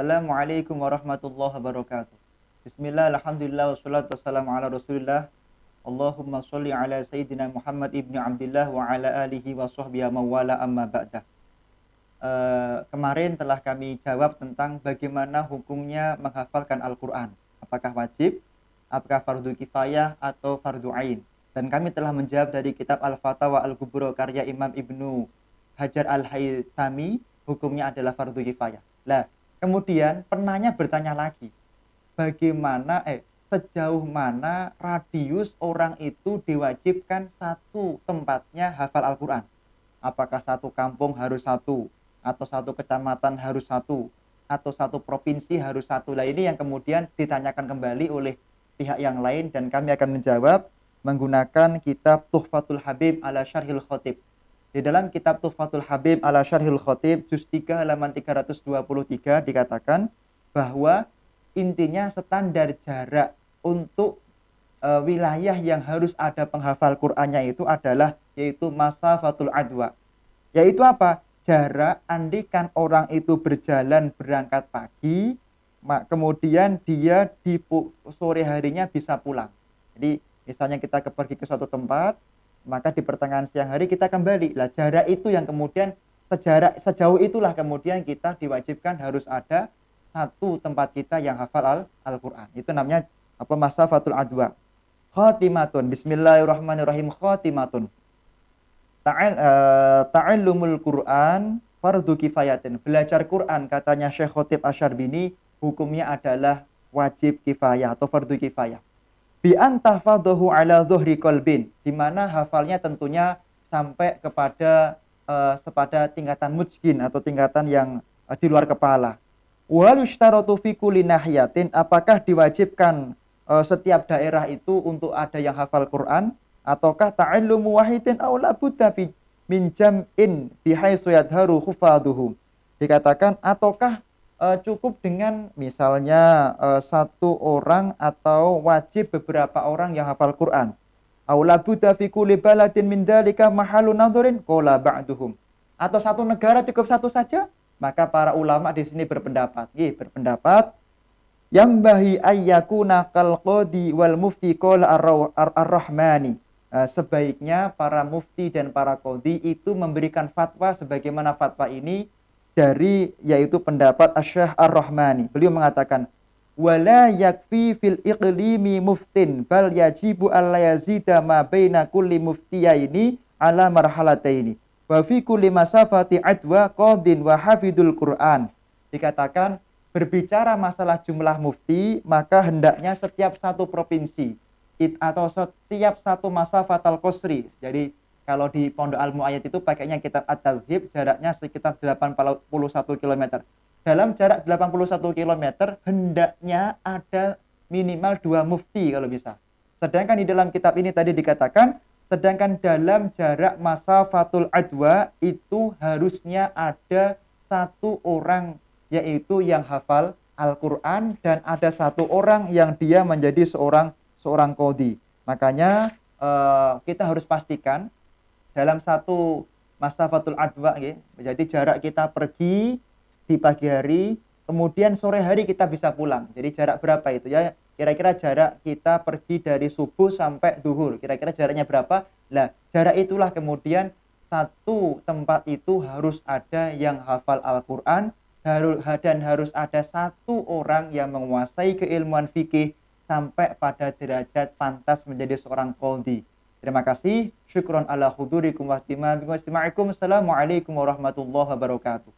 Assalamualaikum warahmatullahi wabarakatuh. Bismillah, alhamdulillah, wassalatu wassalamu ala rasulillah. Allahumma sholli ala sayyidina Muhammad ibni Abdillah wa ala alihi wa sahbihi mawala amma ba'dah. Kemarin telah kami jawab tentang bagaimana hukumnya menghafalkan Al-Quran. Apakah wajib, apakah fardu kifayah atau fardu ain. Dan kami telah menjawab dari kitab Al-Fatawa Al-Kubro karya Imam Ibnu Hajar Al-Haytami, hukumnya adalah fardu kifayah. Lah, kemudian penanya bertanya lagi, sejauh mana radius orang itu diwajibkan satu tempatnya hafal Al-Quran? Apakah satu kampung harus satu, atau satu kecamatan harus satu, atau satu provinsi harus satu? Lah ini yang kemudian ditanyakan kembali oleh pihak yang lain, dan kami akan menjawab menggunakan kitab Tuhfatul Habib ala Syarhil Khatib. Di dalam kitab Tuhfatul Habib ala Syarhil Khatib juz 3 halaman 323 dikatakan bahwa intinya standar jarak untuk wilayah yang harus ada penghafal Qur'annya itu adalah yaitu masafatul adwa. Yaitu apa? Jarak andikan orang itu berjalan berangkat pagi, kemudian dia di sore harinya bisa pulang. Jadi misalnya kita pergi ke suatu tempat, maka di pertengahan siang hari kita kembali. Lah jarak itu yang kemudian sejauh itulah kemudian kita diwajibkan harus ada satu tempat kita yang hafal Al-Quran. Itu namanya masafatul adwa. Khatimatun. Bismillahirrahmanirrahim. Khatimatun. Ta'allumul Quran fardu kifayatin. Belajar Quran katanya Syekh Khatib Asy-Syarbini hukumnya adalah wajib kifayah atau fardu kifayah. Bi antahfadhahu ala dhuhri qalbin, di mana hafalnya tentunya sampai kepada tingkatan mujkin atau tingkatan yang di luar kepala. Wa yushtaratu fi kulli nahiyatin, apakah diwajibkan setiap daerah itu untuk ada yang hafal Quran, ataukah ta'allumu wahidin aw la budda min jam'in bihaitsu yadharu khufaduhu. Dikatakan ataukah cukup dengan misalnya satu orang atau wajib beberapa orang yang hafal Quran. Aula budda fi kulli baladin min dzalika mahalun nadharin qala ba'duhum. Atau satu negara cukup satu saja? Maka para ulama di sini berpendapat, yang bahi ayyakuna kal qadi wal mufti qala ar-rahmani. Sebaiknya para mufti dan para qadi itu memberikan fatwa sebagaimana fatwa ini dari yaitu pendapat Asy-Syaikh Ar-Rahmani. Beliau mengatakan wala yakfi fil iqlimi muftin bal yajibu alla yazida ma baina kulli muftiyaini ala marhalataini wa fi kulli masafati adwa qadin wa hafidul Quran. Dikatakan berbicara masalah jumlah mufti, maka hendaknya setiap satu provinsi atau setiap satu masafatal qasri. Jadi kalau di Pondok Al-Mu'ayyad itu pakainya kitab At-Tadhib, jaraknya sekitar 81 km. Dalam jarak 81 km, hendaknya ada minimal 2 mufti kalau bisa. Sedangkan di dalam kitab ini tadi dikatakan, sedangkan dalam jarak masafatul adwa itu harusnya ada satu orang, yaitu yang hafal Al-Quran, dan ada satu orang yang dia menjadi seorang qadhi. Makanya kita harus pastikan dalam satu masafatul adwa, jadi jarak kita pergi di pagi hari, kemudian sore hari kita bisa pulang. Jadi jarak berapa itu ya? Kira-kira jarak kita pergi dari subuh sampai duhur, kira-kira jaraknya berapa? Lah, jarak itulah kemudian satu tempat itu harus ada yang hafal Al-Quran, dan harus ada satu orang yang menguasai keilmuan fikih sampai pada derajat pantas menjadi seorang qadhi. Terima kasih. Syukron ala khudurikum wa ihtimamikum wa istima'ikum. Assalamualaikum warahmatullahi wabarakatuh.